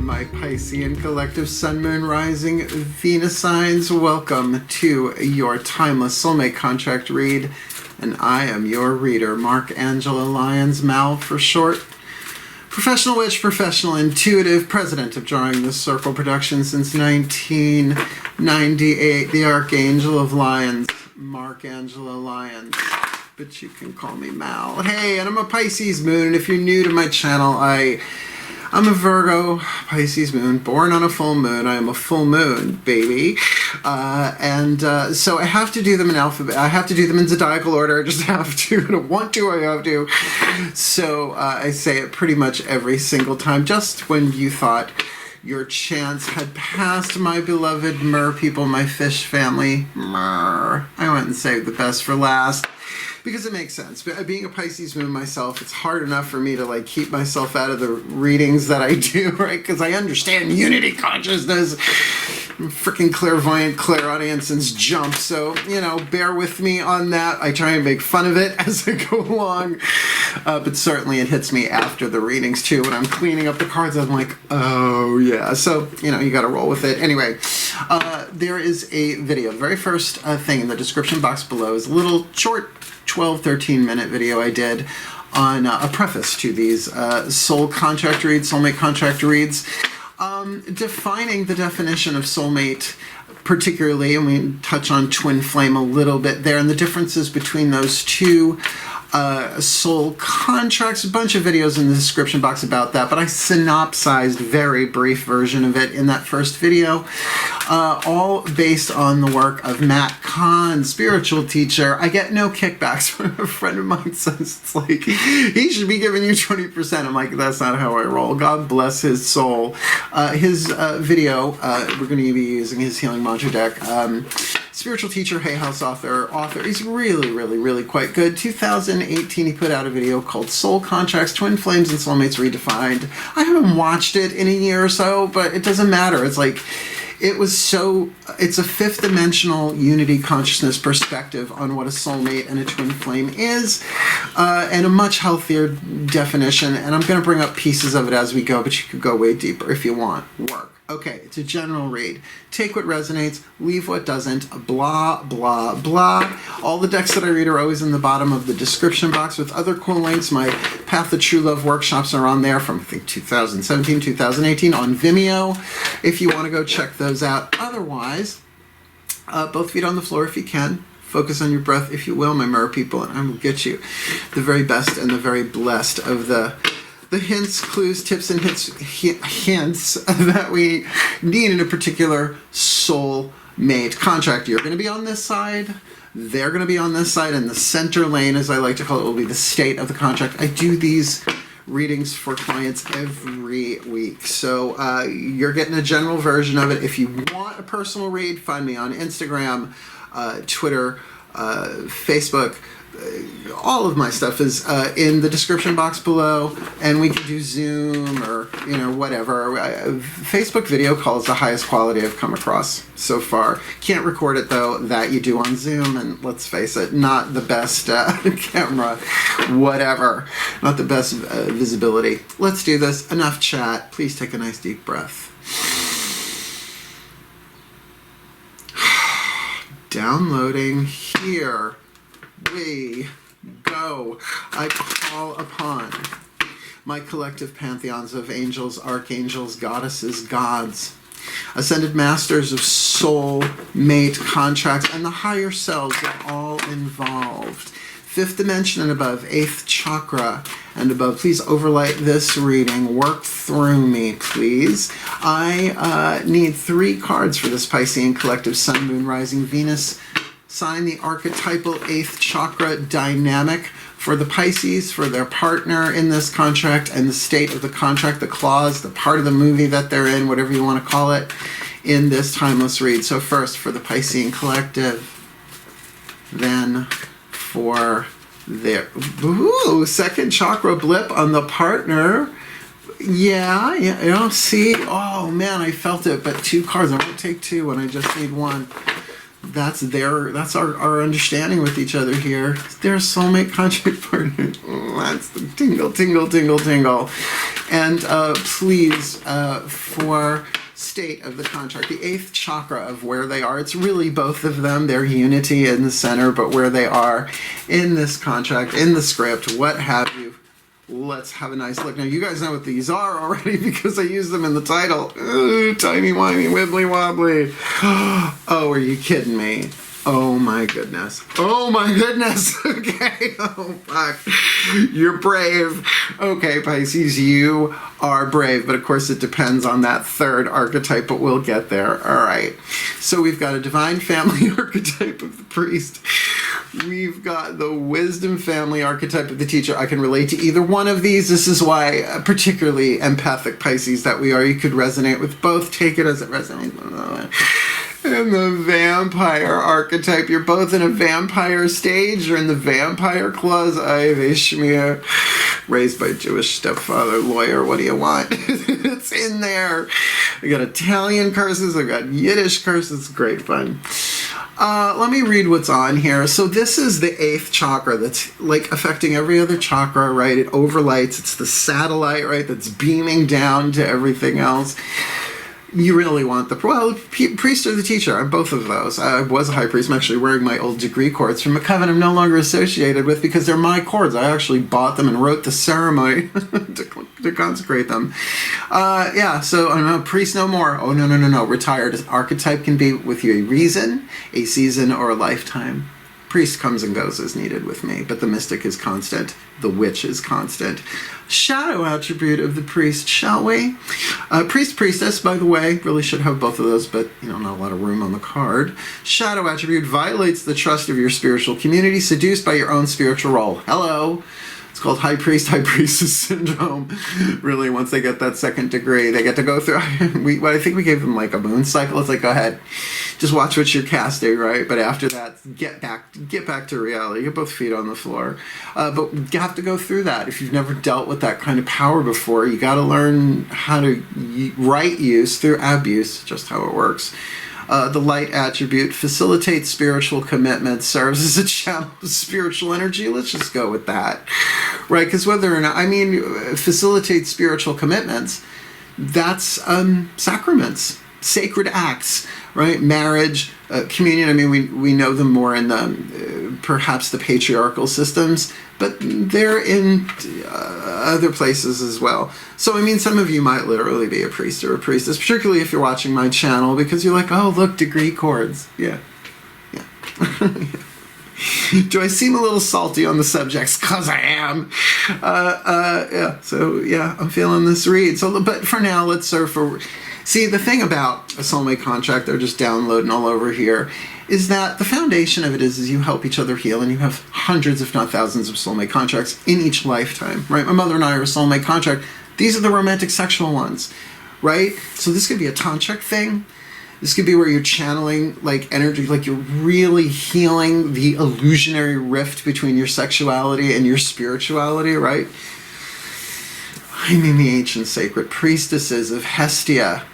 my Piscean collective Sun, Moon, Rising, Venus signs. Welcome to your timeless soulmate contract read, and I am your reader, Mark Angelo Lyons, Mal for short. Professional witch, professional intuitive, president of Drawing the Circle Productions since 1998, the Archangel of Lyons, Mark Angelo Lyons. But you can call me Mal. Hey, and I'm a Pisces moon, and if you're new to my channel, I'm a Virgo, Pisces moon, born on a full moon. I am a full moon, baby. So I have to do them in alphabet. I have to do them in zodiacal order. I just have to. I don't want to, I have to. So I say it pretty much every single time. Just when you thought your chance had passed, my beloved mer people, my fish family, mer, I went and saved the best for last. Because it makes sense. Being a Pisces moon myself, it's hard enough for me to like keep myself out of the readings that I do, right? Because I understand unity consciousness, freaking clairvoyant, clairaudience jump. So, you know, bear with me on that. I try and make fun of it as I go along. But certainly it hits me after the readings too. When I'm cleaning up the cards, I'm like, oh yeah. So, you know, you got to roll with it. Anyway, there is a video. The very first thing in the description box below is a little short 12-13 minute video I did on a preface to these soul contract reads, soulmate contract reads, defining the definition of soulmate particularly, and we touch on twin flame a little bit there, and the differences between those two soul contracts. A bunch of videos in the description box about that, but I synopsized very brief version of it in that first video, all based on the work of Matt Kahn, spiritual teacher. I get no kickbacks. When a friend of mine says it's like he should be giving you 20%, I'm like, that's not how I roll. God bless his soul. His video, we're going to be using his healing mantra deck. Spiritual teacher, Hay House author. He's really quite good. 2018, he put out a video called Soul Contracts, Twin Flames and Soulmates Redefined. I haven't watched it in a year or so, but it doesn't matter. It's like, it's a fifth dimensional unity consciousness perspective on what a soulmate and a twin flame is, and a much healthier definition. And I'm going to bring up pieces of it as we go, but you could go way deeper if you want. Work. Okay, it's a general read. Take what resonates, leave what doesn't, blah, blah, blah. All the decks that I read are always in the bottom of the description box with other cool links. My Path to True Love workshops are on there from, I think, 2017, 2018 on Vimeo, if you want to go check those out. Otherwise, both feet on the floor if you can. Focus on your breath, if you will, my mer people, and I will get you the very best and the very blessed of the hints, clues, tips, and hints that we need in a particular soulmate contract. You're going to be on this side. They're going to be on this side. And the center lane, as I like to call it, will be the state of the contract. I do these readings for clients every week. So you're getting a general version of it. If you want a personal read, find me on Instagram, Twitter, Facebook. All of my stuff is in the description box below, and we can do Zoom or, you know, whatever. Facebook video call is the highest quality I've come across so far. Can't record it, though. That you do on Zoom, and let's face it, not the best camera, whatever. Not the best visibility. Let's do this. Enough chat. Please take a nice deep breath. Downloading here. We go. I call upon my collective pantheons of angels, archangels, goddesses, gods, ascended masters of soul, mate, contracts, and the higher selves are all involved. Fifth dimension and above, eighth chakra and above. Please overlight this reading. Work through me, please. I need 3 cards for this Piscean collective Sun, Moon, Rising, Venus sign, the archetypal 8th chakra dynamic for the Pisces, for their partner in this contract, and the state of the contract, the clause, the part of the movie that they're in, whatever you want to call it, in this timeless read. So first for the Piscean collective, then for their second chakra blip on the partner. Yeah, you know, see, oh man, I felt it, but 2 cards. I won't take 2 when I just need 1. that's our understanding with each other here. They're a soulmate contract partner. That's the tingle, tingle, tingle, tingle. And please, for state of the contract, the 8th chakra of where they are, it's really both of them, their unity in the center, but where they are in this contract, in the script, what have you. Let's have a nice look. Now, you guys know what these are already because I use them in the title. Ooh, tiny, whiny, wibbly, wobbly. Oh, are you kidding me? Oh, my goodness. Oh, my goodness. Okay. Oh, fuck. You're brave. Okay, Pisces, you are brave. But, of course, it depends on that 3rd archetype, but we'll get there. All right. So we've got a divine family archetype of the priest. We've got the wisdom family archetype of the teacher. I can relate to either one of these. This is why, particularly empathic Pisces that we are, you could resonate with both. Take it as it resonates. And the vampire archetype. You're both in a vampire stage. You're in the vampire clause. Ishmael, raised by Jewish stepfather, lawyer. What do you want? It's in there. I got Italian curses. I got Yiddish curses. Great fun. Let me read what's on here. So this is the 8th chakra that's like affecting every other chakra, right? It overlights. It's the satellite, right? That's beaming down to everything else. You really want the, well, priest or the teacher. I'm both of those. I was a high priest. I'm actually wearing my old degree cords from a coven I'm no longer associated with because they're my cords. I actually bought them and wrote the ceremony to consecrate them. Yeah, so I'm a priest no more. Oh, no. Retired. Archetype can be with you a reason, a season, or a lifetime. Priest comes and goes as needed with me, but the mystic is constant. The witch is constant. Shadow attribute of the priest, shall we? Priest, priestess, by the way, really should have both of those, but not a lot of room on the card. Shadow attribute violates the trust of your spiritual community, seduced by your own spiritual role. Hello. It's called high priest, high priestess syndrome. Really, once they get that 2nd degree, they get to go through. I think we gave them like a moon cycle. It's like, go ahead, just watch what you're casting, right? But after that, get back to reality. Get both feet on the floor. But you have to go through that. If you've never dealt with that kind of power before, you got to learn how to right use through abuse, just how it works. The light attribute facilitates spiritual commitment, serves as a channel of spiritual energy. Let's just go with that, right? Because whether or not, facilitates spiritual commitments, that's sacraments, sacred acts, right? Marriage, communion. We know them more in the perhaps the patriarchal systems, but they're in other places as well. So, some of you might literally be a priest or a priestess, particularly if you're watching my channel, because you're like, oh, look, degree cords. Yeah. Do I seem a little salty on the subjects? Because I am. Yeah. So, yeah, I'm feeling this read. So, but for now, let's surf for... See, the thing about a soulmate contract, they're just downloading all over here, is that the foundation of it is you help each other heal, and you have hundreds, if not thousands, of soulmate contracts in each lifetime, right? My mother and I are a soulmate contract. These are the romantic sexual ones, right? So this could be a tantric thing. This could be where you're channeling like energy, like you're really healing the illusionary rift between your sexuality and your spirituality, right? The ancient sacred priestesses of Hestia.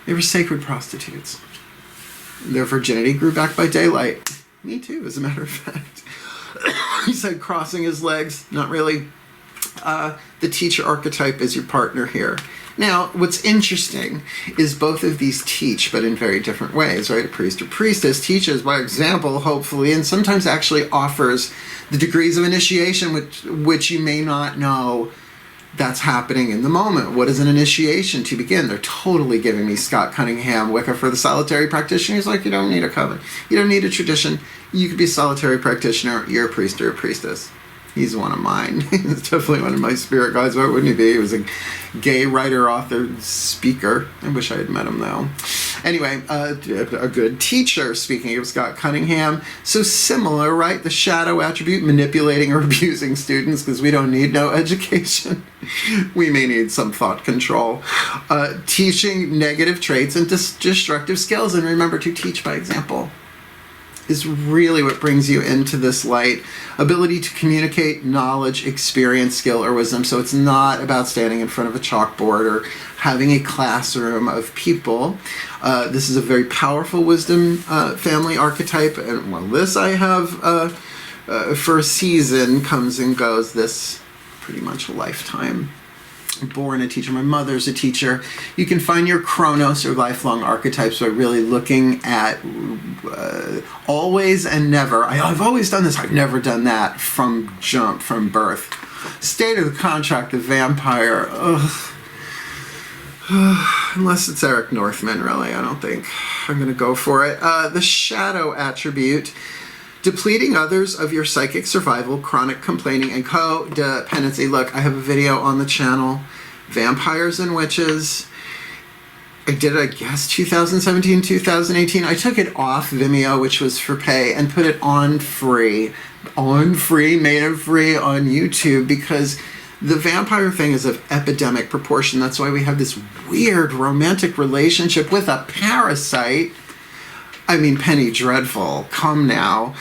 They were sacred prostitutes. Their virginity grew back by daylight. Me too, as a matter of fact. He said crossing his legs. Not really. The teacher archetype is your partner here. Now, what's interesting is both of these teach, but in very different ways, right? A priest or priestess teaches by example, hopefully, and sometimes actually offers the degrees of initiation, which you may not know that's happening in the moment. What is an initiation to begin? They're totally giving me Scott Cunningham, Wicca for the solitary practitioner. He's like, you don't need a coven. You don't need a tradition. You could be a solitary practitioner. You're a priest or a priestess. He's one of mine. He's definitely one of my spirit guides. What wouldn't he be? He was a gay writer, author, speaker. I wish I had met him, though. Anyway, a good teacher, speaking of Scott Cunningham. So similar, right? The shadow attribute, manipulating or abusing students, because we don't need no education. We may need some thought control. Teaching negative traits and destructive skills. And remember to teach by example. is really what brings you into this light. Ability to communicate knowledge, experience, skill, or wisdom. So it's not about standing in front of a chalkboard or having a classroom of people. This is a very powerful wisdom family archetype. And while this I have for a season, comes and goes, this pretty much a lifetime. Born a teacher, my mother's a teacher. You can find your Chronos or lifelong archetypes by really looking at always and never. I've always done this, I've never done that, from birth. State of the contract, the vampire. Unless it's Eric Northman, really, I don't think I'm going to go for it. The shadow attribute. Depleting others of your psychic survival, chronic complaining, and codependency. Look, I have a video on the channel, Vampires and Witches. I did it, I guess, 2017, 2018. I took it off Vimeo, which was for pay, and put it on free. Made it free on YouTube, because the vampire thing is of epidemic proportion. That's why we have this weird romantic relationship with a parasite. I mean, Penny Dreadful, come now.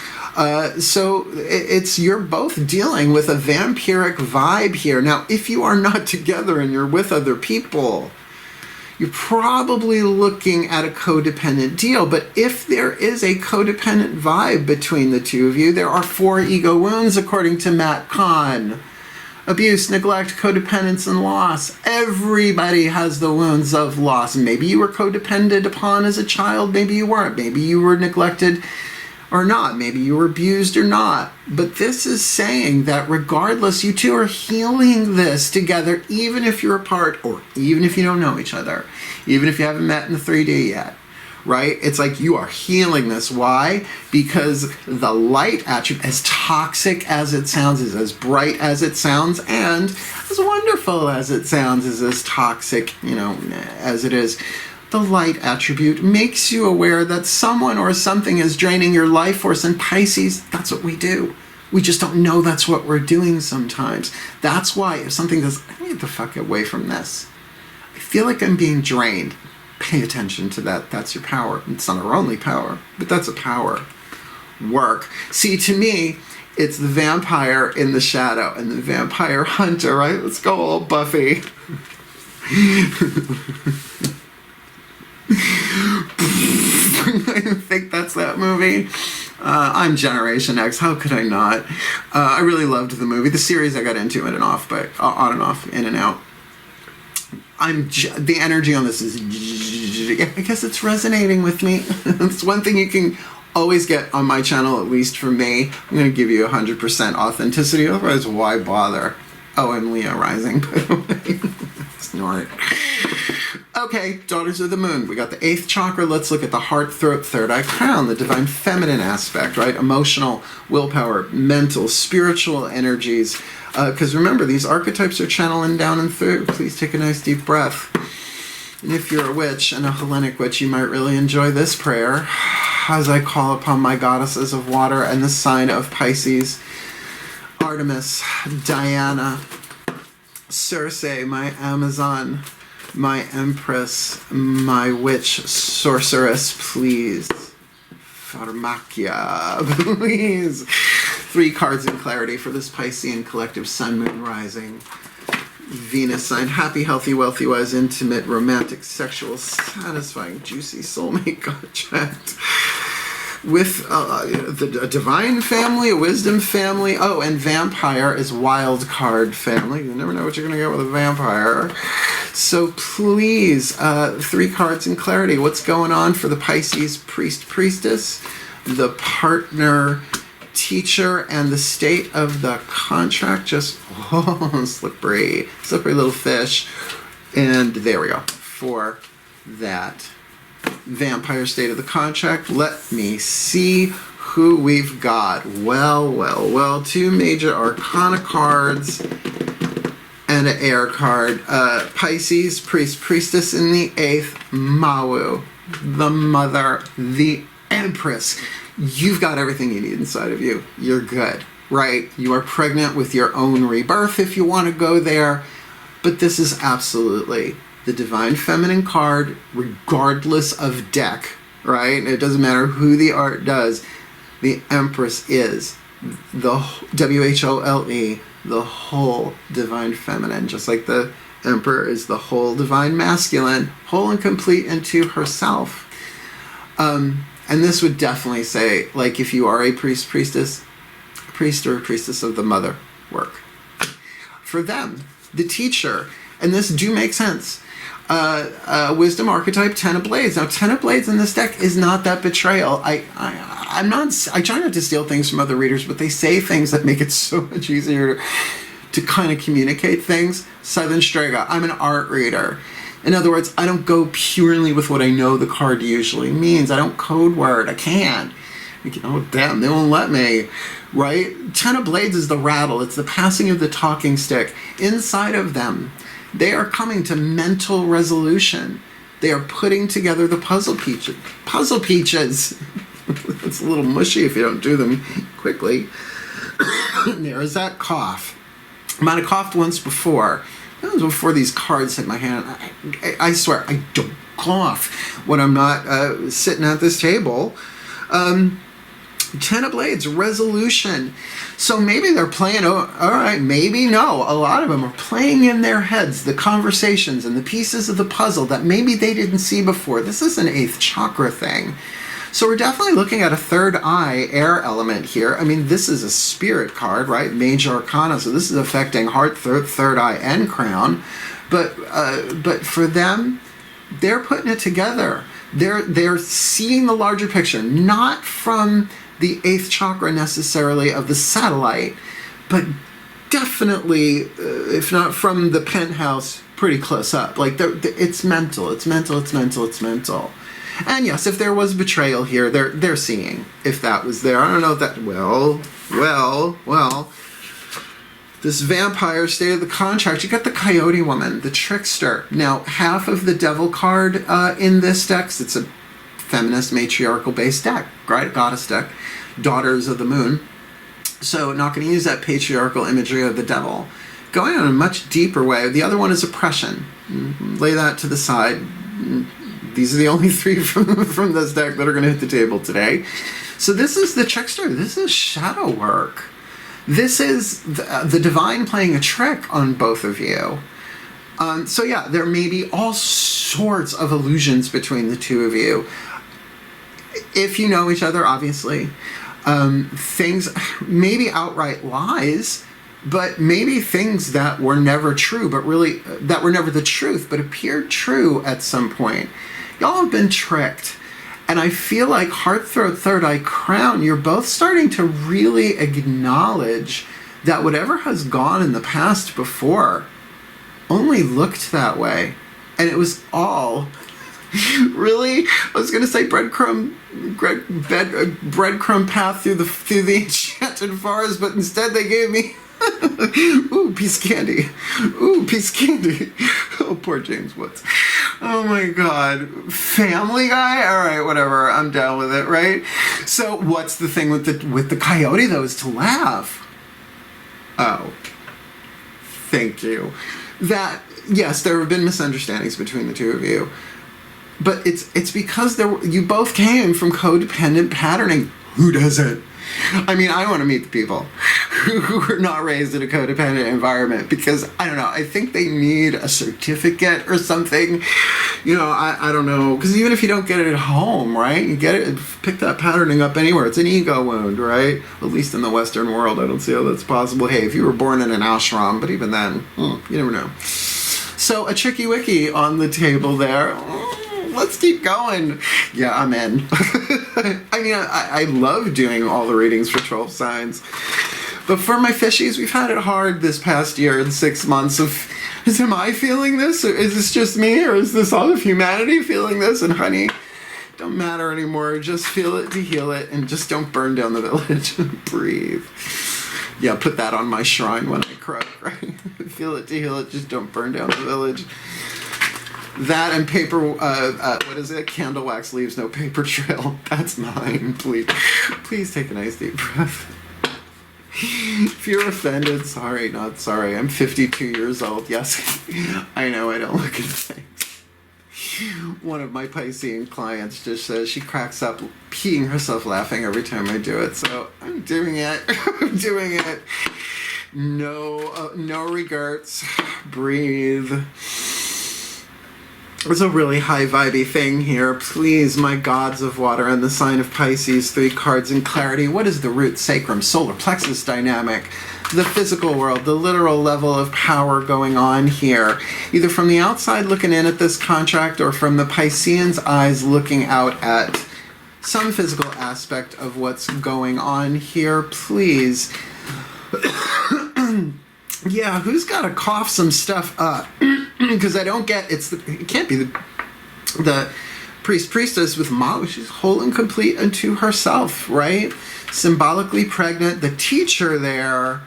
So you're both dealing with a vampiric vibe here. Now, if you are not together and you're with other people, you're probably looking at a codependent deal. But if there is a codependent vibe between the two of you, there are 4 ego wounds, according to Matt Kahn. Abuse, neglect, codependence, and loss. Everybody has the wounds of loss. Maybe you were codependent upon as a child. Maybe you weren't. Maybe you were neglected or not. Maybe you were abused or not. But this is saying that regardless, you two are healing this together, even if you're apart or even if you don't know each other, even if you haven't met in the 3D yet. Right? It's like you are healing this. Why? Because the light attribute, as toxic as it sounds, is as bright as it sounds, and as wonderful as it sounds, is as toxic, as it is. The light attribute makes you aware that someone or something is draining your life force. And Pisces, that's what we do. We just don't know that's what we're doing sometimes. That's why if something goes, I need the fuck away from this, I feel like I'm being drained. Pay attention to that. That's your power. It's not our only power, but that's a power. Work. See, to me, it's the vampire in the shadow and the vampire hunter, right? Let's go all Buffy. I think that's that movie. I'm Generation X. How could I not? I really loved the movie. The series I got into in and off, but on and off, in and out. The energy on this is, I guess it's resonating with me. It's one thing you can always get on my channel, at least for me. I'm going to give you 100% authenticity, otherwise why bother? Oh, I'm Leo rising, by the way. Snort. Okay, Daughters of the Moon. We got the 8th chakra. Let's look at the heart, throat, third eye, crown, the divine feminine aspect, right? Emotional, willpower, mental, spiritual energies. Because remember, these archetypes are channeling down and through. Please take a nice deep breath. And if you're a witch, and a Hellenic witch, you might really enjoy this prayer. As I call upon my goddesses of water and the sign of Pisces, Artemis, Diana, Circe, my Amazon, my Empress, my witch sorceress, please. Pharmakia, please. 3 cards in clarity for this Piscean collective sun, moon, rising, Venus sign. Happy, healthy, wealthy, wise, intimate, romantic, sexual, satisfying, juicy soulmate contract. With a divine family, a wisdom family. Oh, and vampire is wild card family. You never know what you're going to get with a vampire. So please, 3 cards in clarity. What's going on for the Pisces priestess, the partner teacher, and the state of the contract? Just slippery little fish. And there we go for that vampire state of the contract. Let me see who we've got. Well, 2 major arcana cards and an air card. Pisces, priestess in the 8th, Mawu, the mother, the empress. You've got everything you need inside of you. You're good, right? You are pregnant with your own rebirth if you want to go there. But this is absolutely the divine feminine card, regardless of deck, right? It doesn't matter who the art does. The Empress is the WHOLE, the whole divine feminine, just like the Emperor is the whole divine masculine, whole and complete into herself. And this would definitely say, like, if you are a priest or priestess of the mother work. For them, the teacher, and this do make sense. Wisdom archetype, Ten of Blades. Now, Ten of Blades in this deck is not that betrayal. I try not to steal things from other readers, but they say things that make it so much easier to kind of communicate things. Southern Strega, I'm an art reader. In other words, I don't go purely with what I know the card usually means. I don't code word. I can't. Oh, damn, they won't let me. Right? Ten of Blades is the rattle. It's the passing of the talking stick. Inside of them, they are coming to mental resolution. They are putting together the puzzle pieces. Puzzle pieces. It's a little mushy if you don't do them quickly. There is that cough. I might have coughed once before. That was before these cards hit my hand. I swear, I don't cough when I'm not sitting at this table. Ten of Blades, resolution. So maybe they're playing, all right, maybe no. A lot of them are playing in their heads the conversations and the pieces of the puzzle that maybe they didn't see before. This is an 8th chakra thing. So we're definitely looking at a third eye air element here. I mean, this is a spirit card, right? Major Arcana. So this is affecting heart, third eye, and crown. But for them, they're putting it together. They're seeing the larger picture, not from the 8th chakra necessarily of the satellite, but definitely, if not from the penthouse, pretty close up. Like, it's mental. It's mental. It's mental. It's mental. And yes, if there was betrayal here, they're seeing if that was there. I don't know if that. Well. This vampire, state of the contract. You got the Coyote Woman, the trickster. Now, half of the Devil card in this deck, it's a feminist, matriarchal-based deck, right? Goddess deck, Daughters of the Moon. So, not going to use that patriarchal imagery of the devil. Going on a much deeper way. The other one is oppression. Lay that to the side. These are the only 3 from this deck that are going to hit the table today. So this is the trickster. This is shadow work. This is the divine playing a trick on both of you. So yeah, there may be all sorts of illusions between the two of you. If you know each other, obviously. Things, maybe outright lies, but maybe things that were never true, but really, that were never the truth, but appeared true at some point. Y'all have been tricked. And I feel like Heart, Third Eye, Crown, you're both starting to really acknowledge that whatever has gone in the past before only looked that way. And it was all really, I was going to say breadcrumb path through the enchanted forest, but instead they gave me ooh, piece of candy. Ooh, piece of candy. Oh, poor James Woods. Oh my God. Family Guy? All right, whatever. I'm down with it, right? So what's the thing with the coyote, though, is to laugh. Oh. Thank you. That, yes, there have been misunderstandings between the two of you. But it's because you both came from codependent patterning. Who doesn't? I mean, I want to meet the people who were not raised in a codependent environment because, I don't know, I think they need a certificate or something. You know, I don't know. Because even if you don't get it at home, right? You get it, pick that patterning up anywhere. It's an ego wound, right? At least in the Western world, I don't see how that's possible. Hey, if you were born in an ashram, but even then, you never know. So, a tricky wiki on the table there. Let's keep going. Yeah, I'm in. I mean, I love doing all the readings for 12 signs. But for my fishies, we've had it hard this past year and 6 months of, am I feeling this? Or is this just me? Or is this all of humanity feeling this? And honey, don't matter anymore. Just feel it to heal it. And just don't burn down the village. Breathe. Yeah, put that on my shrine when I croak, right? Feel it to heal it. Just don't burn down the village. That and paper, what is it? Candle wax leaves no paper trail. That's mine. Please take a nice deep breath. If you're offended, sorry, not sorry. I'm 52 years old. Yes, I know I don't look at things. One of my Piscean clients just says she cracks up peeing herself laughing every time I do it. So I'm doing it. I'm doing it. No regrets. Breathe. There's a really high vibey thing here. Please, my gods of water and the sign of Pisces, 3 cards in clarity. What is the root, sacrum, solar plexus dynamic? The physical world, the literal level of power going on here. Either from the outside looking in at this contract or from the Piscean's eyes looking out at some physical aspect of what's going on here. Please. Yeah, who's got to cough some stuff up? Because I don't get, it can't be the priestess with Ma. She's whole and complete unto herself, right? Symbolically pregnant. The teacher there,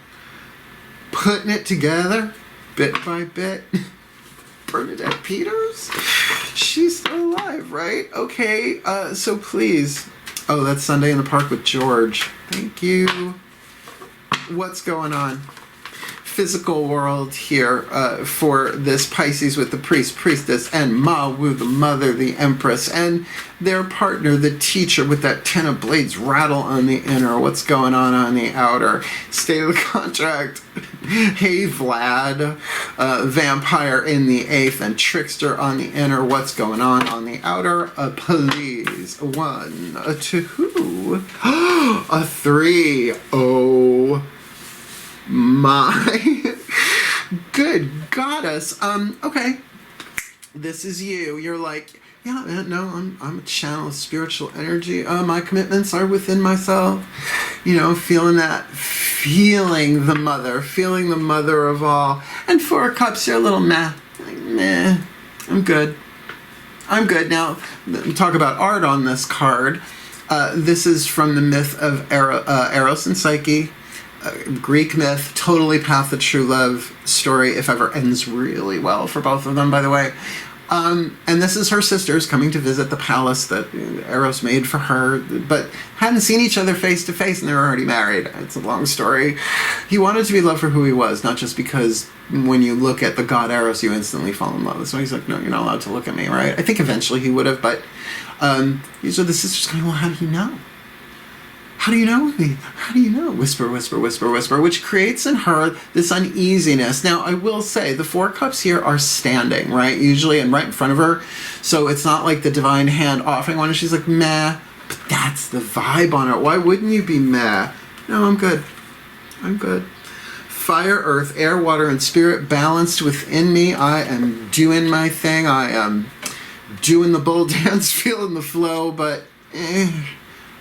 putting it together, bit by bit. Bernadette Peters? She's still alive, right? Okay, so please. Oh, that's Sunday in the Park with George. Thank you. What's going on? Physical world here for this Pisces with the priestess, and Mawu, the mother, the empress, and their partner, the teacher, with that 10 of blades rattle on the inner. What's going on the outer? State of the contract. Hey, Vlad, vampire in the 8th and trickster on the inner. What's going on the outer? Please. 1, a 2, a 3. Oh my good goddess. Okay, this is you. You're like, yeah, no, I'm a channel of spiritual energy. My commitments are within myself. You know, feeling the mother of all. And 4 of Cups, you're a little meh. Like, meh, I'm good. Now, talk about art on this card. This is from the myth of Eros and Psyche. Greek myth, totally path of true love story, if ever ends really well for both of them, by the way. And this is her sisters coming to visit the palace that Eros made for her, but hadn't seen each other face to face, and they were already married. It's a long story. He wanted to be loved for who he was, not just because when you look at the god Eros, you instantly fall in love. So he's like, no, you're not allowed to look at me, right? I think eventually he would have, but these are the sisters going, well, how do you know? How do you know me? How do you know? Whisper, whisper, whisper, whisper, which creates in her this uneasiness. Now, I will say the 4 cups here are standing, right? Usually and right in front of her. So it's not like the divine hand offering one and she's like, meh. But that's the vibe on it. Why wouldn't you be meh? No, I'm good. I'm good. Fire, earth, air, water, and spirit balanced within me. I am doing my thing. I am doing the bull dance, feeling the flow, but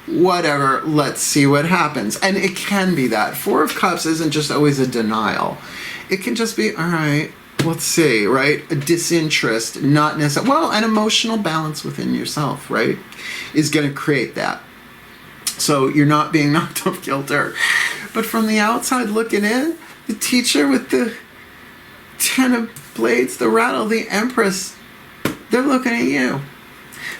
whatever, let's see what happens. And it can be that. 4 of Cups isn't just always a denial. It can just be, all right, let's see, right? A disinterest, not necessarily, well, an emotional balance within yourself, right, is going to create that. So you're not being knocked off kilter. But from the outside looking in, the teacher with the 10 of blades, the rattle, the empress, they're looking at you.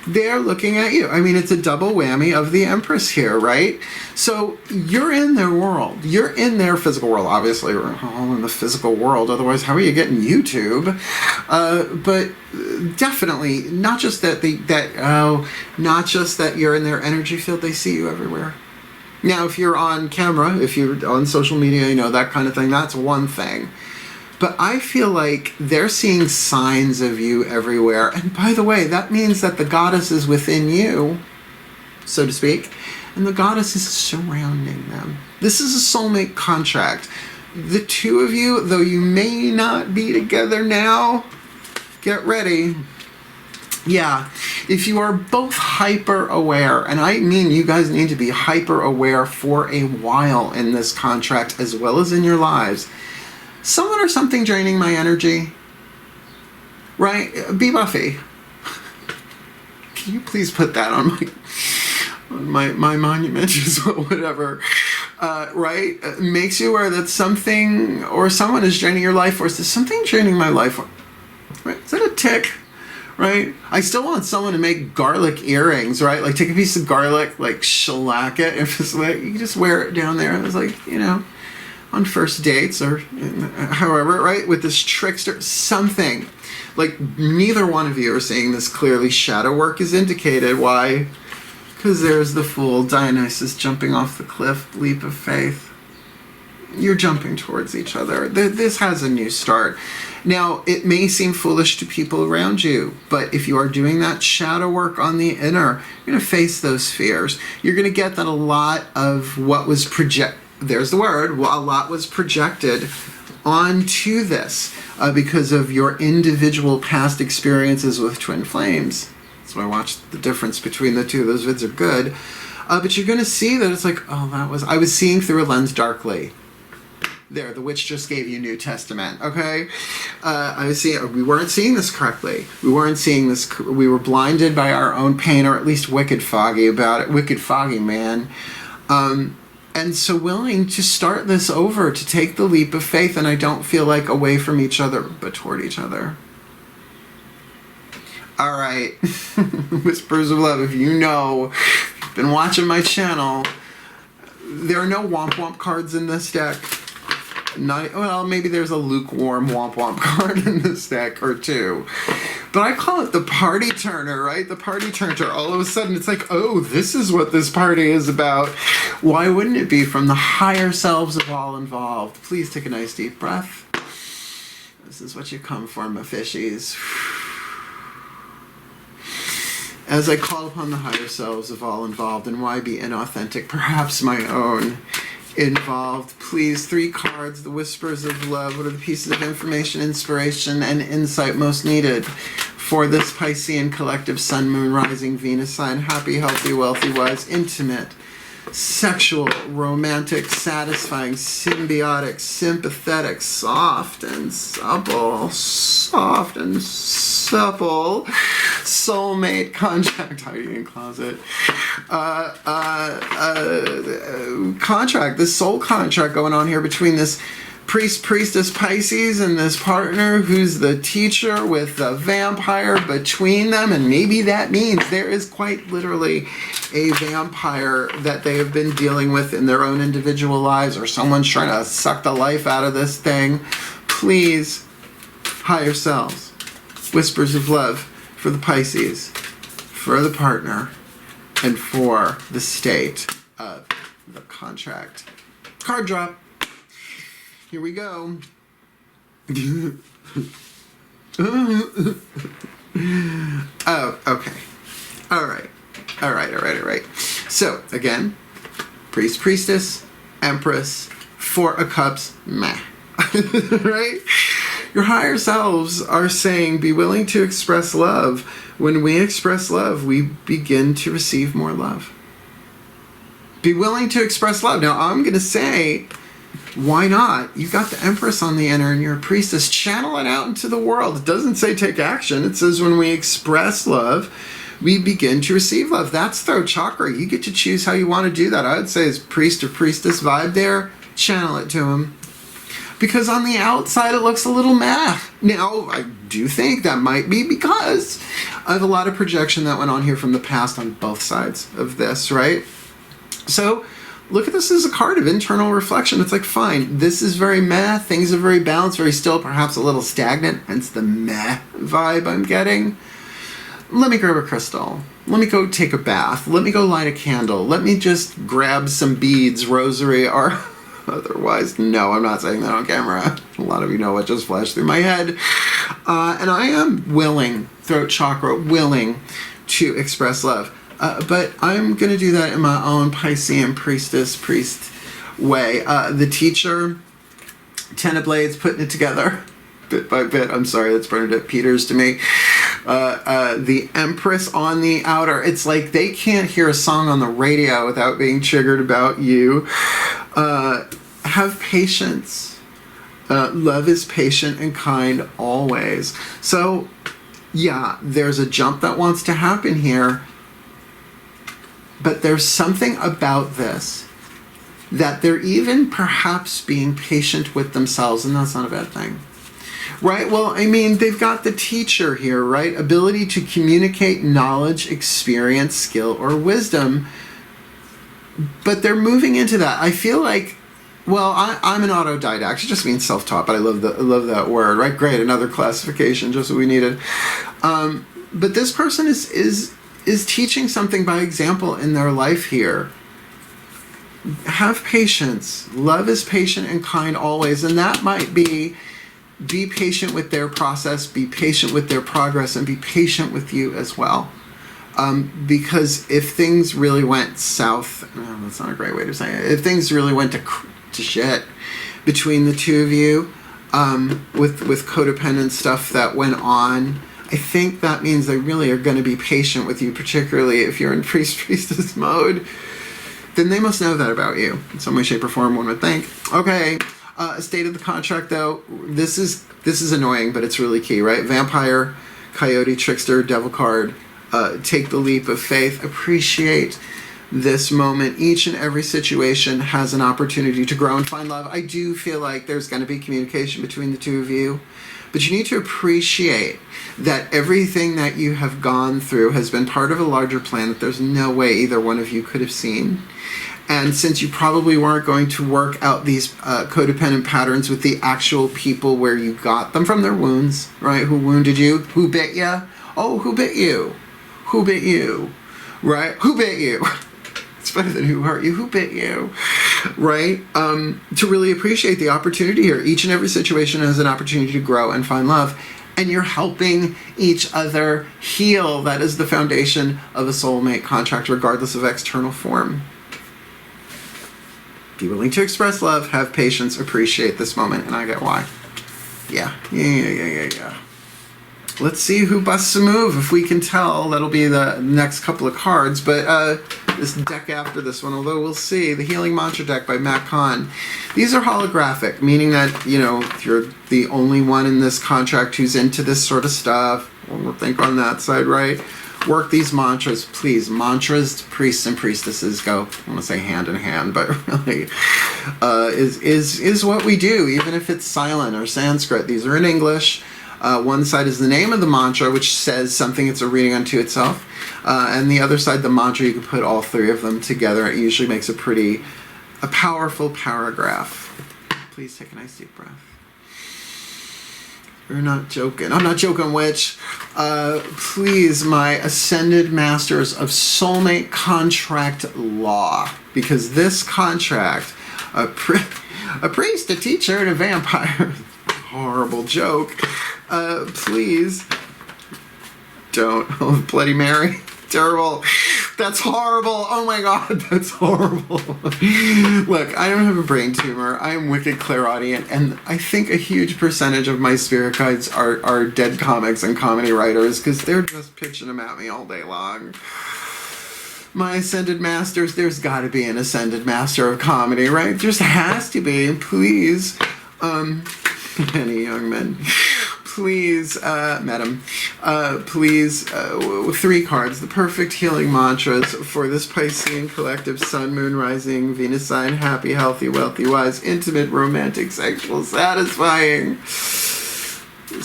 They're looking at you. I mean, it's a double whammy of the Empress here, right? So you're in their world. You're in their physical world. Obviously, we're all in the physical world. Otherwise, how are you getting YouTube? But definitely, not just that not just that you're in their energy field. They see you everywhere. Now, if you're on camera, if you're on social media, you know, that kind of thing, that's one thing. But I feel like they're seeing signs of you everywhere. And by the way, that means that the goddess is within you, so to speak, and the goddess is surrounding them. This is a soulmate contract. The 2 of you, though you may not be together now, get ready. Yeah, if you are both hyper aware, and I mean you guys need to be hyper aware for a while in this contract as well as in your lives. Someone or something draining my energy, right? Be Buffy. Can you please put that on my monument, just whatever, right? Makes you aware that something or someone is draining your life, or is there something draining my life? Right? Is that a tick? Right? I still want someone to make garlic earrings, right? Like take a piece of garlic, like shellac it, and just like you just wear it down there. It's like, you know. on first dates or however, right? With this trickster, something. Like, neither one of you are seeing this clearly. Shadow work is indicated. Why? Because there's the fool, Dionysus, jumping off the cliff, leap of faith. You're jumping towards each other. This has a new start. Now, it may seem foolish to people around you, but if you are doing that shadow work on the inner, you're going to face those fears. You're going to get that a lot of what was there's the word, well, a lot was projected onto this because of your individual past experiences with twin flames. So I watched the difference between the two. Those vids are good. But you're going to see that it's like, oh, I was seeing through a lens darkly. There, the witch just gave you New Testament, okay? We weren't seeing this correctly. We weren't seeing this, we were blinded by our own pain, or at least wicked foggy about it. Wicked foggy, man. And so willing to start this over, to take the leap of faith, and I don't feel like away from each other, but toward each other. All right, Whispers of Love, if you know, you've been watching my channel, there are no womp womp cards in this deck. Well, maybe there's a lukewarm womp womp card in this deck or two. But I call it the party turner, right? The party turner. All of a sudden, it's like, oh, this is what this party is about. Why wouldn't it be? From the higher selves of all involved. Please take a nice deep breath. This is what you come for, my fishies. As I call upon the higher selves of all involved, and why be inauthentic, perhaps my own involved, please, 3 cards, the Whispers of Love. What are the pieces of information, inspiration, and insight most needed for this Piscean collective Sun, Moon, Rising, Venus sign? Happy, healthy, wealthy, wise, intimate, sexual, romantic, satisfying, symbiotic, sympathetic, soft and supple, soulmate, contract, hiding closet, contract, this soul contract going on here between this priestess Pisces and this partner who's the teacher with the vampire between them, and maybe that means there is quite literally a vampire that they have been dealing with in their own individual lives, or someone's trying to suck the life out of this thing. Please, higher selves, Whispers of Love for the Pisces, for the partner, and for the state of the contract. Card drop. Here we go. Oh, okay. All right. So, again, priest, priestess, empress, 4 of cups, meh. Right? Your higher selves are saying, be willing to express love. When we express love, we begin to receive more love. Be willing to express love. Now, I'm going to say, why not? You've got the Empress on the inner and you're a priestess. Channel it out into the world. It doesn't say take action. It says when we express love, we begin to receive love. That's throat chakra. You get to choose how you want to do that. I would say it's priest or priestess vibe there. Channel it to him. Because on the outside, it looks a little meh. Now, I do think that might be because of a lot of projection that went on here from the past on both sides of this, right? So, look at this as a card of internal reflection. It's like, fine, this is very meh. Things are very balanced, very still, perhaps a little stagnant. Hence the meh vibe I'm getting. Let me grab a crystal. Let me go take a bath. Let me go light a candle. Let me just grab some beads, rosary, or otherwise. No, I'm not saying that on camera. A lot of you know what just flashed through my head. And I am willing, throat chakra, willing to express love. But I'm going to do that in my own Piscean priest way. The teacher, 10 of Blades, putting it together bit by bit. I'm sorry, that's Bernadette Peters to me. The Empress on the outer. It's like they can't hear a song on the radio without being triggered about you. Have patience. Love is patient and kind always. So, yeah, there's a jump that wants to happen here. But there's something about this that they're even perhaps being patient with themselves, and that's not a bad thing. Right? Well, I mean, they've got the teacher here, right? Ability to communicate knowledge, experience, skill, or wisdom. But they're moving into that. I feel like Well, I'm an autodidact. It just means self-taught, but I love that word, right? Great, another classification, just what we needed. But this person is teaching something by example in their life here. Have patience. Love is patient and kind always, and that might be patient with their process, be patient with their progress, and be patient with you as well. Because if things really went south, that's not a great way to say it. If things really went to shit between the two of you, with codependent stuff that went on, I think that means they really are going to be patient with you, particularly if you're in priestess mode. Then they must know that about you in some way, shape, or form, one would think. Okay, state of the contract, though. This is annoying, but it's really key, right? Vampire, coyote, trickster, devil card. Take the leap of faith. Appreciate this moment. Each and every situation has an opportunity to grow and find love. I do feel like there's going to be communication between the two of you, but you need to appreciate that everything that you have gone through has been part of a larger plan that there's no way either one of you could have seen. And since you probably weren't going to work out these codependent patterns with the actual people where you got them from their wounds, right? Who wounded you? Who bit you? Oh, who bit you? Who bit you? Right? Who bit you? It's better than who hurt you. Who bit you? Right? To really appreciate the opportunity here. Each and every situation has an opportunity to grow and find love. And you're helping each other heal. That is the foundation of a soulmate contract, regardless of external form. Be willing to express love, have patience, appreciate this moment, and I get why. Yeah. Let's see who busts a move. If we can tell, that'll be the next couple of cards. But this deck after this one, although we'll see, the Healing Mantra deck by Matt Kahn. These are holographic, meaning that, you're the only one in this contract who's into this sort of stuff. We'll think on that side, right? Work these mantras, please. Mantras, priests and priestesses go, I want to say hand in hand, but really is what we do, even if it's silent or Sanskrit. These are in English. One side is the name of the mantra, which says something. It's a reading unto itself. And the other side, the mantra, you can put all three of them together. It usually makes a powerful paragraph. Please take a nice deep breath. You're not joking. I'm not joking, witch. Please, my ascended masters of soulmate contract law, because this contract, a priest, a teacher, and a vampire, horrible joke. Please don't. Oh, Bloody Mary. Terrible. That's horrible. Oh my God, that's horrible. Look, I don't have a brain tumor. I am wicked clairaudient, and I think a huge percentage of my spirit guides are dead comics and comedy writers, because they're just pitching them at me all day long. My ascended masters, there's got to be an ascended master of comedy, right? There just has to be. Please. Any young men. Please, madam, please, 3 cards, the perfect healing mantras for this Piscean collective, sun, moon, rising, Venus sign, happy, healthy, wealthy, wise, intimate, romantic, sexual, satisfying, so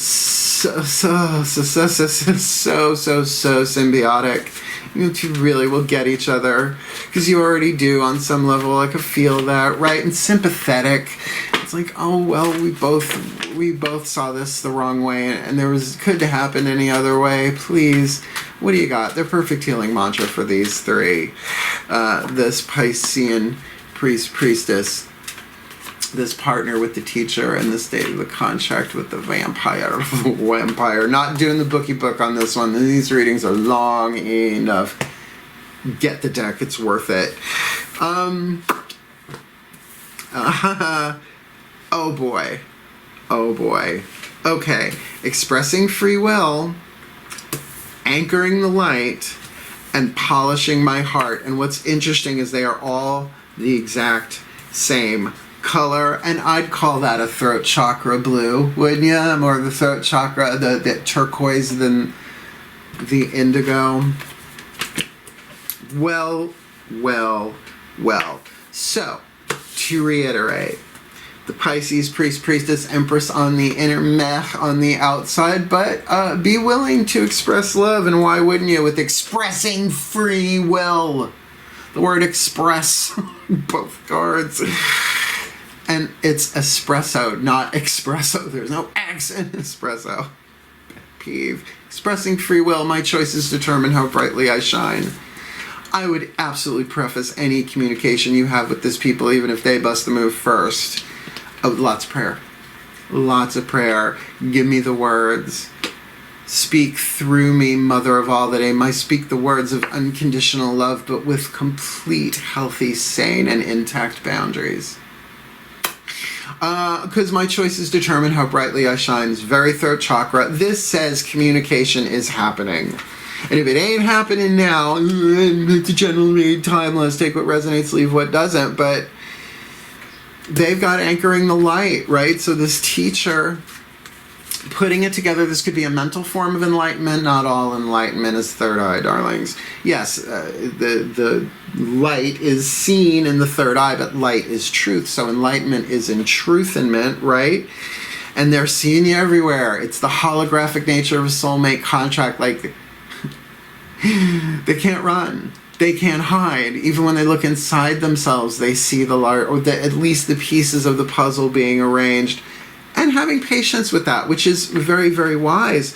symbiotic. You two really will get each other, because you already do on some level. I could feel that, right? And sympathetic. It's like, oh well, we both saw this the wrong way, and could have happened any other way. Please, what do you got? The perfect healing mantra for these 3. This Piscean priestess, this partner with the teacher, and the state of the contract with the vampire. Not doing the bookie book on this one. These readings are long enough. Get the deck. It's worth it. Oh boy. Okay. Expressing free will, anchoring the light, and polishing my heart. And what's interesting is they are all the exact same color, and I'd call that a throat chakra blue, wouldn't you? More the throat chakra, the turquoise than the indigo. Well. So, to reiterate, the Pisces, priest, priestess, empress on the inner, mech on the outside, but be willing to express love, and why wouldn't you, with expressing free will? The word express, both cards. And it's espresso, not espresso. There's no X in espresso. Peeve. Expressing free will, my choices determine how brightly I shine. I would absolutely preface any communication you have with these people, even if they bust the move first. Oh, lots of prayer. Lots of prayer. Give me the words. Speak through me, Mother of all that aim. I speak the words of unconditional love, but with complete, healthy, sane, and intact boundaries. Because my choices determine how brightly I shine. It's very throat chakra. This says communication is happening. And if it ain't happening now, it's a general read, timeless, take what resonates, leave what doesn't. But they've got anchoring the light, right? So this teacher putting it together, this could be a mental form of enlightenment. Not all enlightenment is third eye, darlings. Yes, the light is seen in the third eye, but light is truth. So enlightenment is in truthment, right? And they're seeing you everywhere. It's the holographic nature of a soulmate contract. Like, they can't run. They can't hide. Even when they look inside themselves, they see the large, or at least the pieces of the puzzle being arranged. And having patience with that, which is very, very wise.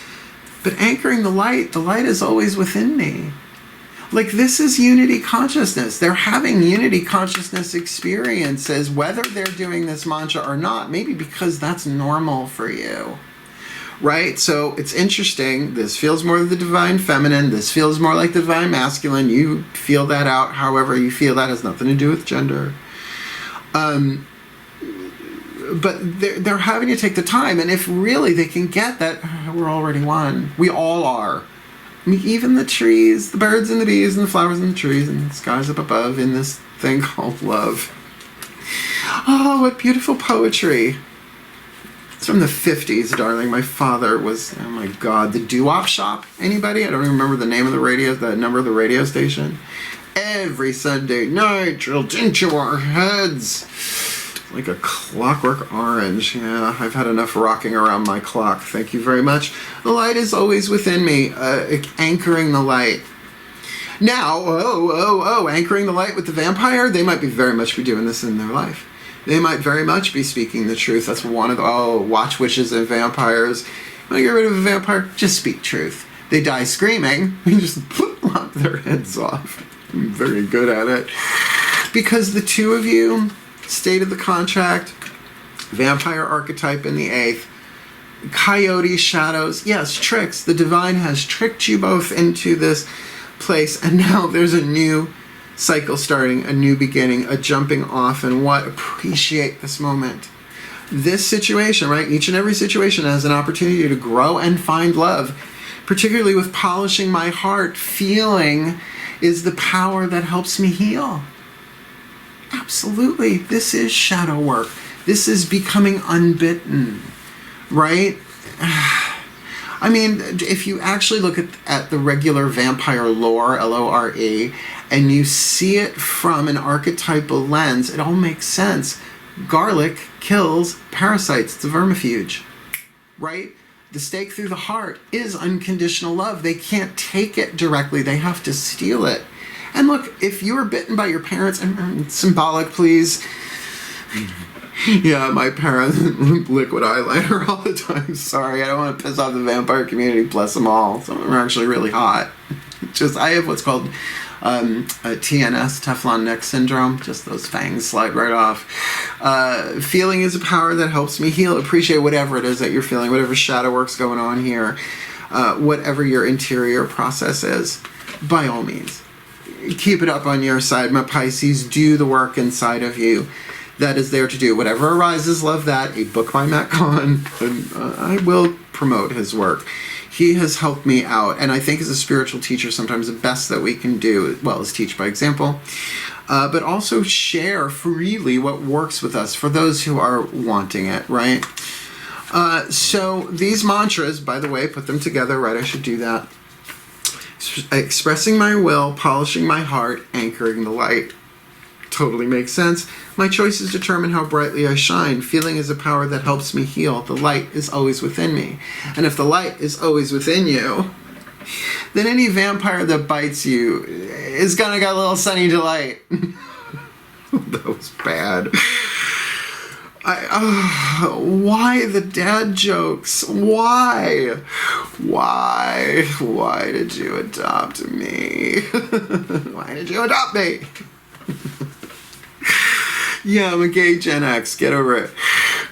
But anchoring the light is always within me. Like, this is unity consciousness. They're having unity consciousness experiences, whether they're doing this mantra or not, maybe because that's normal for you. Right? So it's interesting. This feels more of the divine feminine. This feels more like the divine masculine. You feel that out however you feel. That has nothing to do with gender. But they're having to take the time. And if really they can get that, we're already one. We all are. I mean, even the trees, the birds and the bees and the flowers and the trees and the skies up above in this thing called love. Oh, what beautiful poetry. It's from the 50s, darling. My father was, oh my God, the doo-wop shop. Anybody? I don't even remember the name of the radio, the number of the radio station. Every Sunday night, drilled into our heads. Like a clockwork orange. Yeah, I've had enough rocking around my clock. Thank you very much. The light is always within me, anchoring the light. Now, anchoring the light with the vampire, they might be very much be doing this in their life. They might very much be speaking the truth. That's one of the, watch witches and vampires. When you get rid of a vampire, just speak truth. They die screaming, you just lop their heads off. I'm very good at it. Because the two of you, state of the contract, vampire archetype in the 8th, coyote shadows, yes, tricks. The divine has tricked you both into this place, and now there's a new cycle starting, a new beginning, a jumping off, and what? Appreciate this moment. This situation, right? Each and every situation has an opportunity to grow and find love, particularly with polishing my heart. Feeling is the power that helps me heal. Absolutely. This is shadow work. This is becoming unbitten, right? I mean, if you actually look at the regular vampire lore, L-O-R-E, and you see it from an archetypal lens, it all makes sense. Garlic kills parasites. It's a vermifuge, right? The stake through the heart is unconditional love. They can't take it directly. They have to steal it. And look, if you were bitten by your parents, and symbolic, please. Yeah, my parents liquid eyeliner all the time. Sorry, I don't want to piss off the vampire community. Bless them all. Some of them are actually really hot. Just, I have what's called a TNS, Teflon neck syndrome. Just those fangs slide right off. Feeling is a power that helps me heal. Appreciate whatever it is that you're feeling, whatever shadow work's going on here, whatever your interior process is, by all means. Keep it up on your side, my Pisces. Do the work inside of you that is there to do. Whatever arises, love that. A book by Matt Kahn. I will promote his work. He has helped me out, and I think as a spiritual teacher, sometimes the best that we can do, well, is teach by example, but also share freely what works with us for those who are wanting it, right? So these mantras, by the way, put them together, right? I should do that. Expressing my will, polishing my heart, anchoring the light. Totally makes sense. My choices determine how brightly I shine. Feeling is a power that helps me heal. The light is always within me. And if the light is always within you, then any vampire that bites you is gonna get a little sunny delight. That was bad. Why the dad jokes? Why? Why did you adopt me? Why did you adopt me? Yeah, I'm a gay Gen X. Get over it.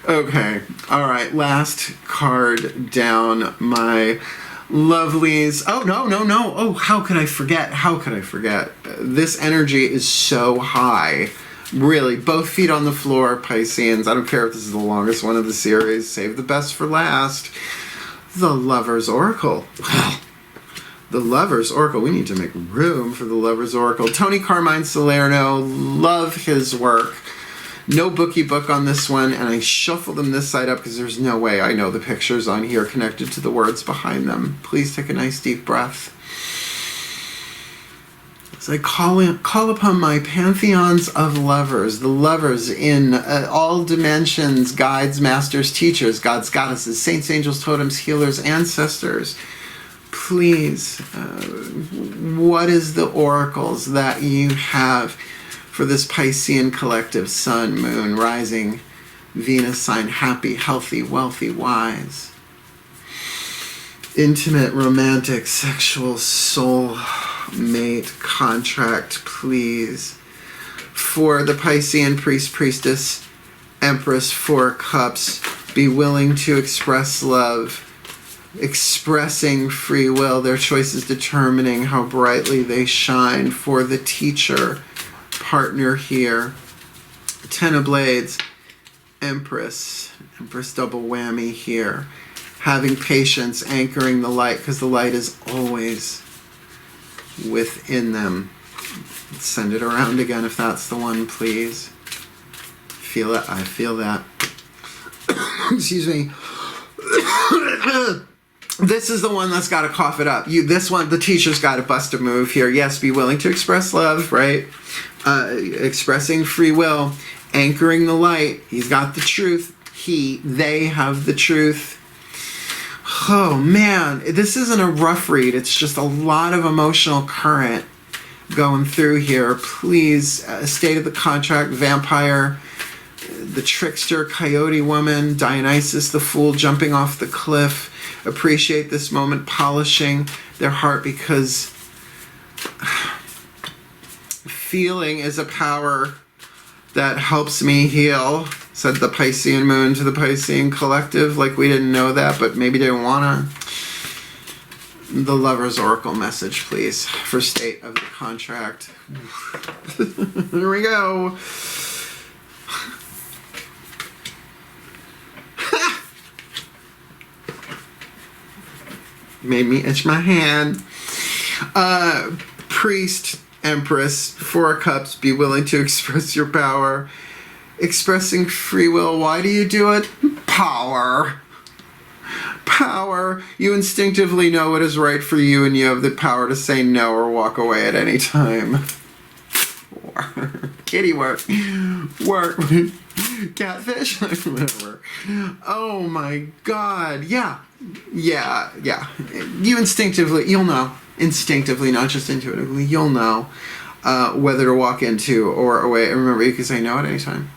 Okay. All right. Last card down, my lovelies. Oh, no. Oh, how could I forget? This energy is so high. Really, both feet on the floor, Pisceans. I don't care if this is the longest one of the series. Save the best for last. The Lover's Oracle. The Lover's Oracle. We need to make room for the Lover's Oracle. Tony Carmine Salerno. Love his work. No bookie book on this one, and I shuffled them this side up because there's no way I know the pictures on here connected to the words behind them. Please take a nice deep breath. As I call upon my pantheons of lovers, the lovers in all dimensions, guides, masters, teachers, gods, goddesses, saints, angels, totems, healers, ancestors. Please, what is the oracles that you have for this Piscean collective? Sun, moon, rising, Venus sign, happy, healthy, wealthy, wise. Intimate, romantic, sexual, soul mate contract, please. For the Piscean priest, priestess, empress, 4 cups, be willing to express love, expressing free will, their choices determining how brightly they shine. For the teacher, partner here, 10 of blades, empress double whammy here. Having patience, anchoring the light, because the light is always within them. Send it around again if that's the one, please. Feel it. I feel that. Excuse me. This is the one that's got to cough it up. This one, the teacher's got to bust a move here. Yes, be willing to express love, right? Expressing free will, anchoring the light. He's got the truth. They have the truth. Oh man, this isn't a rough read. It's just a lot of emotional current going through here. Please, state of the contract, vampire, the trickster, coyote woman, Dionysus, the fool jumping off the cliff. Appreciate this moment, polishing their heart, because feeling is a power that helps me heal, said the Piscean moon to the Piscean collective. Like we didn't know that, but maybe didn't wanna. The Lover's Oracle message, please, for state of the contract. Here we go. Made me itch my hand. Priest, Empress, 4 cups, be willing to express your power. Expressing free will, why do you do it? Power. Power. You instinctively know what is right for you, and you have the power to say no or walk away at any time. Kitty work. Catfish? Whatever. Oh my god. Yeah. You instinctively, you'll know. Instinctively, not just intuitively, you'll know whether to walk into or away. And remember, you can say no at any time.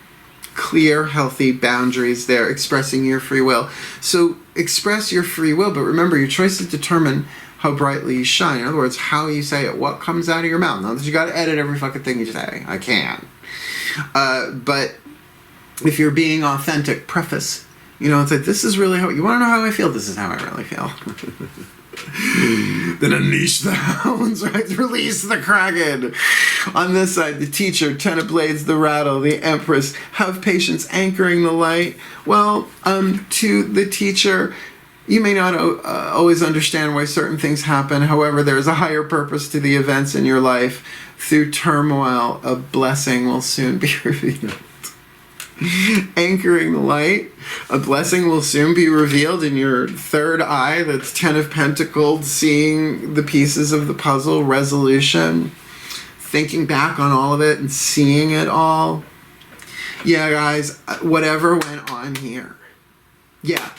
Clear, healthy boundaries there, expressing your free will. So express your free will, but remember, your choices determine how brightly you shine. In other words, how you say it, what comes out of your mouth. Not that you got to edit every fucking thing you say. I can't. But if you're being authentic, preface. You know, it's like, this is really how, you want to know how I feel? This is how I really feel. Then unleash the hounds, right? Release the kraken. On this side, the teacher, 10 of blades, the rattle, the empress. Have patience, anchoring the light. Well, to the teacher, you may not always understand why certain things happen. However, there is a higher purpose to the events in your life. Through turmoil, a blessing will soon be revealed. Anchoring the light, a blessing will soon be revealed in your third eye. That's 10 of Pentacles, seeing the pieces of the puzzle, resolution, thinking back on all of it and seeing it all. Yeah, guys, whatever went on here. Yeah,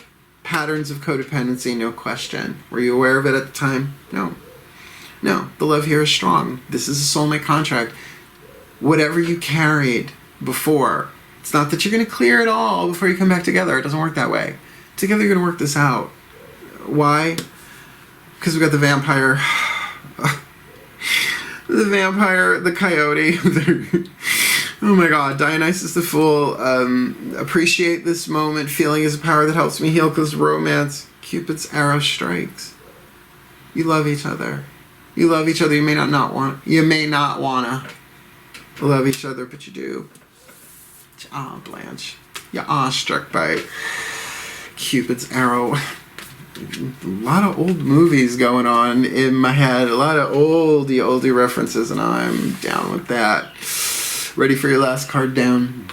patterns of codependency, no question. Were you aware of it at the time? No, the love here is strong. This is a soulmate contract. Whatever you carried before, It's not that you're going to clear it all before you come back together. It doesn't work that way. Together you're going to work this out. Why? Because we've got the vampire, the coyote. Oh my God, Dionysus the Fool. Appreciate this moment. Feeling is a power that helps me heal because romance. Cupid's arrow strikes. You love each other. You love each other. You may not wanna love each other, but you do. Ah, Blanche. You're awestruck by Cupid's arrow. A lot of old movies going on in my head. A lot of oldie references, and I'm down with that. Ready for your last card down.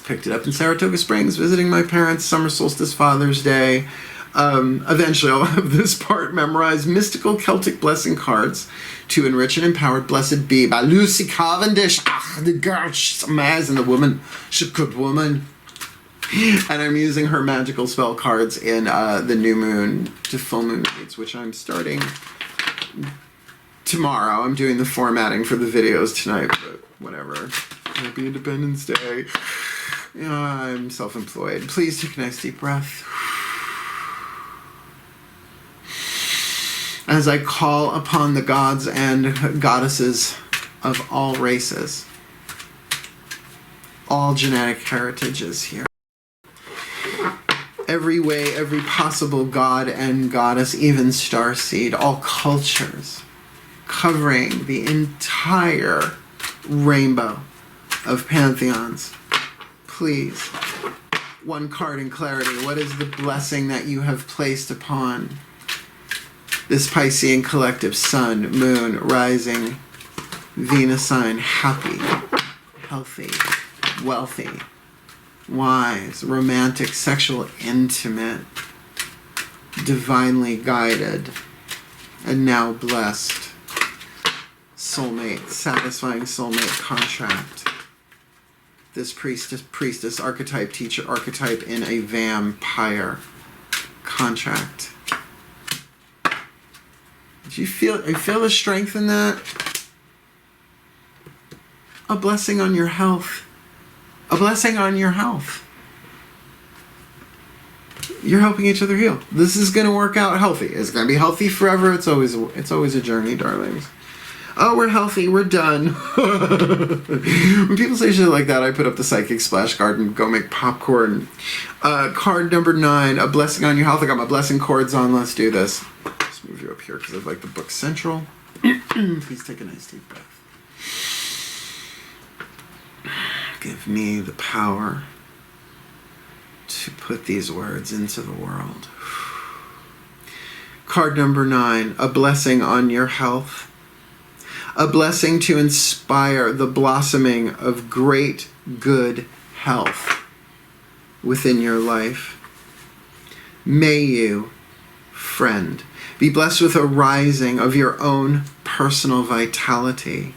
Picked it up in Saratoga Springs, visiting my parents, summer solstice, Father's Day. Eventually I'll have this part memorized. Mystical Celtic blessing cards to enrich and empowered blessed be by Lucy Cavendish. Ah, the girl, she's amazing. The woman, she's a good woman. And I'm using her magical spell cards in the new moon to full moon reads, which I'm starting tomorrow. I'm doing the formatting for the videos tonight, but whatever. Happy Independence Day. I'm self-employed. Please take a nice deep breath. As I call upon the gods and goddesses of all races, all genetic heritages here. Every way, every possible god and goddess, even starseed, all cultures, covering the entire rainbow of pantheons. Please, one card in clarity. What is the blessing that you have placed upon this Piscean collective? Sun, moon, rising, Venus sign? Happy, healthy, wealthy, wise, romantic, sexual, intimate, divinely guided, and now blessed. Soulmate, satisfying soulmate contract. This priestess archetype, teacher archetype in a vampire contract. Do you feel the strength in that? A blessing on your health. A blessing on your health. You're helping each other heal. This is going to work out healthy. It's going to be healthy forever. It's always a journey, darlings. Oh, we're healthy. We're done. When people say shit like that, I put up the psychic splash card and go make popcorn. Card number 9, a blessing on your health. I got my blessing cords on. Let's do this. Let's move you up here because I like the book central. Please take a nice deep breath. Give me the power to put these words into the world. Card number 9, a blessing on your health. A blessing to inspire the blossoming of great good health within your life. May you, friend, be blessed with a rising of your own personal vitality.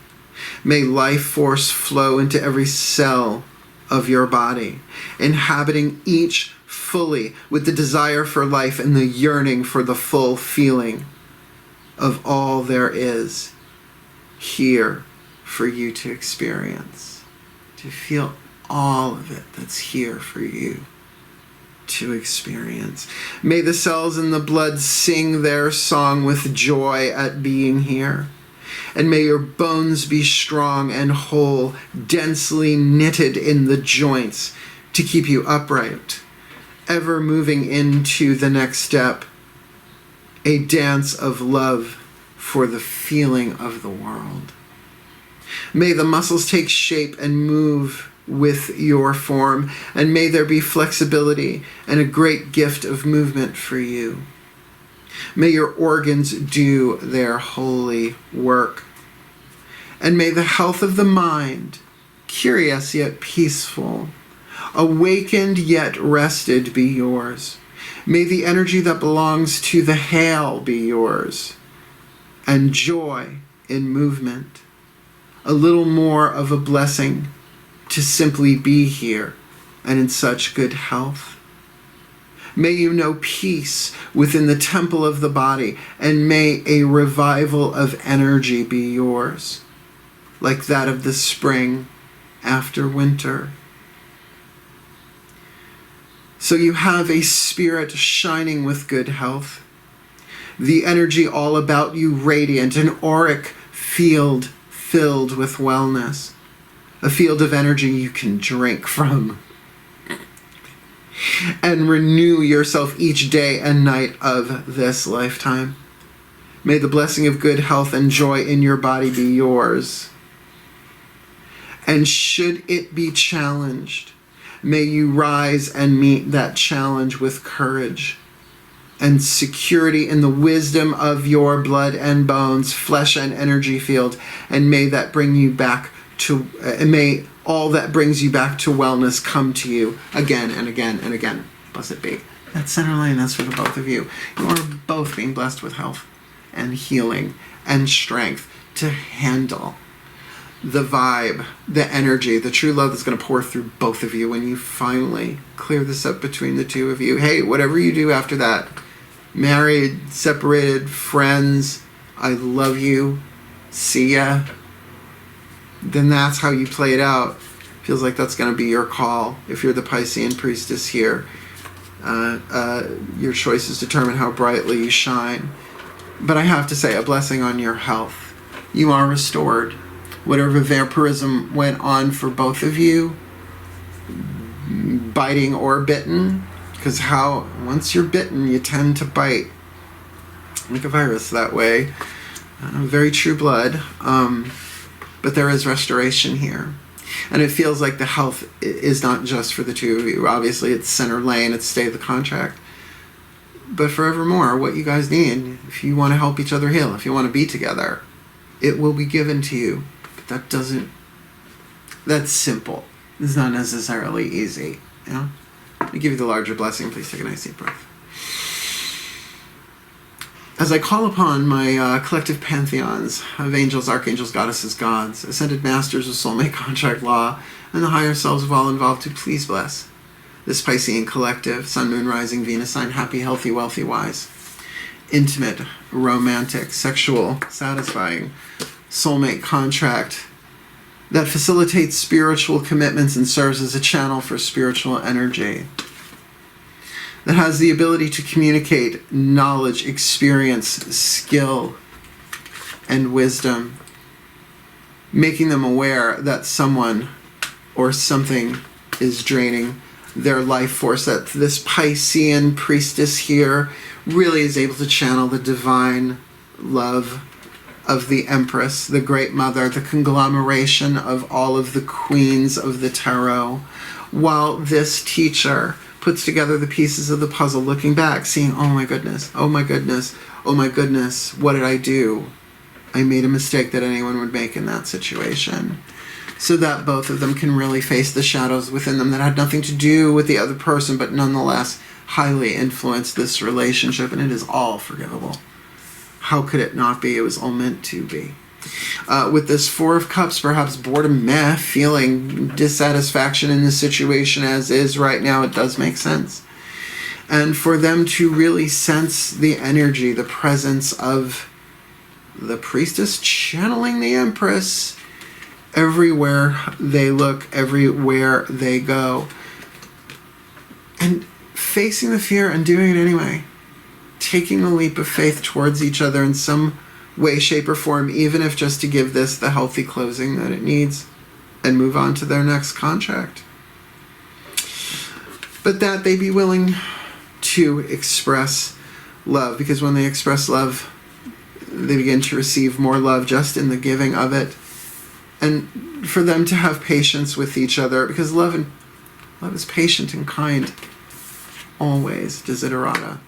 May life force flow into every cell of your body, inhabiting each fully with the desire for life and the yearning for the full feeling of all there is here for you to experience, to feel all of it that's here for you to experience. May the cells in the blood sing their song with joy at being here. And may your bones be strong and whole, densely knitted in the joints to keep you upright, ever moving into the next step, a dance of love for the feeling of the world. May the muscles take shape and move with your form, and may there be flexibility and a great gift of movement for you. May your organs do their holy work. And may the health of the mind, curious yet peaceful, awakened yet rested, be yours. May the energy that belongs to the hail be yours. And joy in movement. A little more of a blessing to simply be here and in such good health. May you know peace within the temple of the body, and may a revival of energy be yours, like that of the spring after winter. So you have a spirit shining with good health. The energy all about you radiant, an auric field filled with wellness. A field of energy you can drink from. And renew yourself each day and night of this lifetime. May the blessing of good health and joy in your body be yours. And should it be challenged, may you rise and meet that challenge with courage and security in the wisdom of your blood and bones, flesh and energy field. And may that bring you back to, may all that brings you back to wellness come to you again and again and again. Blessed be. That's center line, that's for the both of you. You are both being blessed with health and healing and strength to handle the vibe, the energy, the true love that's going to pour through both of you when you finally clear this up between the two of you. Hey, whatever you do after that, married, separated, friends, I love you, see ya, then that's how you play it out. Feels like that's going to be your call. If you're the Piscean priestess here, your choices determine how brightly you shine. But I have to say, a blessing on your health. You are restored. Whatever vampirism went on for both of you, biting or bitten, because once you're bitten, you tend to bite like a virus that way. Very true blood. But there is restoration here. And it feels like the health is not just for the two of you. Obviously, it's center lane, it's stay the contract. But forevermore, what you guys need, if you want to help each other heal, if you want to be together, it will be given to you. But that's simple. It's not necessarily easy. You know? Let me give you the larger blessing. Please take a nice deep breath. As I call upon my collective pantheons of angels, archangels, goddesses, gods, ascended masters of soulmate contract law, and the higher selves of all involved to please bless this Piscean collective, sun, moon, rising, Venus sign, happy, healthy, wealthy, wise, intimate, romantic, sexual, satisfying, soulmate contract that facilitates spiritual commitments and serves as a channel for spiritual energy, that has the ability to communicate knowledge, experience, skill, and wisdom, making them aware that someone or something is draining their life force, that this Piscean priestess here really is able to channel the divine love of the Empress, the Great Mother, the conglomeration of all of the queens of the tarot, while this teacher puts together the pieces of the puzzle, looking back, seeing, oh my goodness, oh my goodness, oh my goodness, what did I do? I made a mistake that anyone would make in that situation. So that both of them can really face the shadows within them that had nothing to do with the other person, but nonetheless highly influenced this relationship, and it is all forgivable. How could it not be? It was all meant to be. With this Four of Cups, perhaps boredom, feeling dissatisfaction in the situation as is right now, it does make sense. And for them to really sense the energy, the presence of the priestess channeling the Empress everywhere they look, everywhere they go. And facing the fear and doing it anyway. Taking the leap of faith towards each other in some way, shape, or form, even if just to give this the healthy closing that it needs and move on to their next contract. But that they be willing to express love, because when they express love, they begin to receive more love just in the giving of it. And for them to have patience with each other, because love is patient and kind, always, desiderata.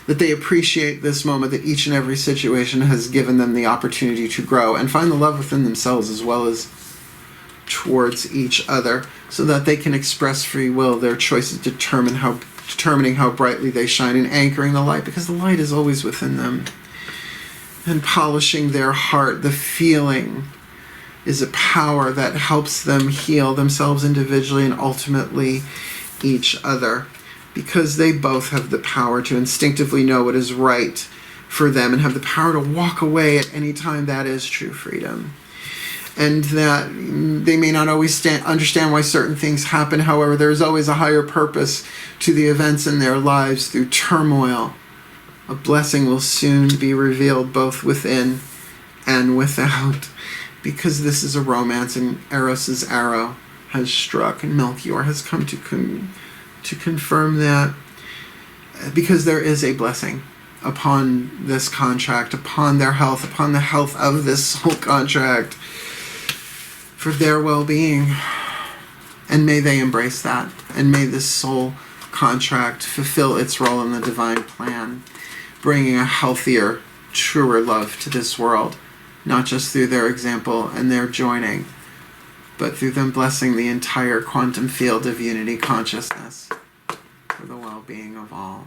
That they appreciate this moment, that each and every situation has given them the opportunity to grow and find the love within themselves as well as towards each other, so that they can express free will, their choices determining how brightly they shine, and anchoring the light, because the light is always within them. And polishing their heart, the feeling is a power that helps them heal themselves individually and ultimately each other, because they both have the power to instinctively know what is right for them and have the power to walk away at any time. That is true freedom. and that they may not always understand why certain things happen. However, there's always a higher purpose to the events in their lives. Through turmoil, a blessing will soon be revealed both within and without, because this is a romance, and Eros's arrow has struck, and Melchior has come to confirm that, because there is a blessing upon this contract, upon their health, upon the health of this soul contract, for their well-being. And may they embrace that, and may this soul contract fulfill its role in the divine plan, bringing a healthier, truer love to this world, not just through their example and their joining, but through them blessing the entire quantum field of unity consciousness, for the well-being of all.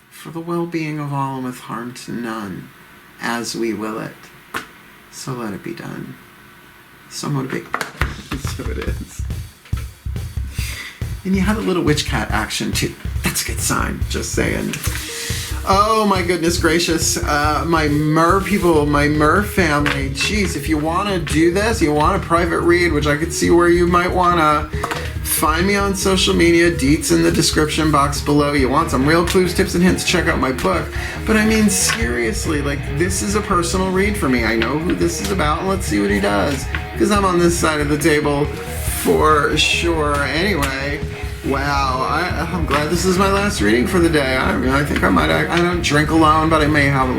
For the well-being of all, and with harm to none, as we will it. So let it be done. So mote it be. So it is. And you had a little witch cat action too. That's a good sign, just saying. Oh my goodness gracious. My Mer people, my Mer family. Jeez, if you want to do this, you want a private read, which I could see where you might want to, find me on social media, deets in the description box below. You want some real clues, tips, and hints, check out my book. But I mean, seriously, like, this is a personal read for me. I know who this is about, and let's see what he does, because I'm on this side of the table for sure. Anyway, wow, I'm glad this is my last reading for the day. I think I might, I don't drink alone, but I may have a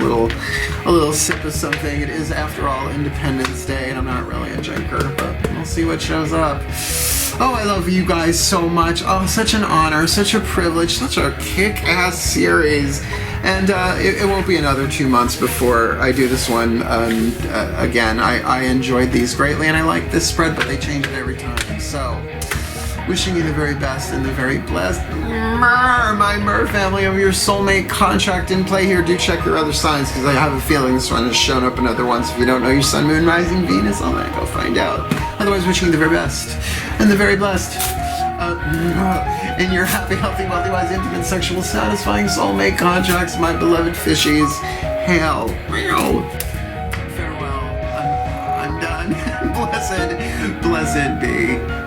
little sip of something. It is, after all, Independence Day, and I'm not really a drinker, but we'll see what shows up. Oh, I love you guys so much. Oh, such an honor, such a privilege, such a kick-ass series. And it won't be another 2 months before I do this one again. I enjoyed these greatly, and I like this spread, but they change it every time. So, wishing you the very best and the very blessed, my Mer family, of your soulmate contract in play here. Do check your other signs, because I have a feeling this one has shown up in other ones. If you don't know your sun, moon, rising, Venus, all that, go find out. Otherwise, wishing you the very best and the very blessed in your happy, healthy, wealthy, wise, intimate, sexual, satisfying soulmate contracts, my beloved fishies. Hail. Farewell. I'm done. Blessed be.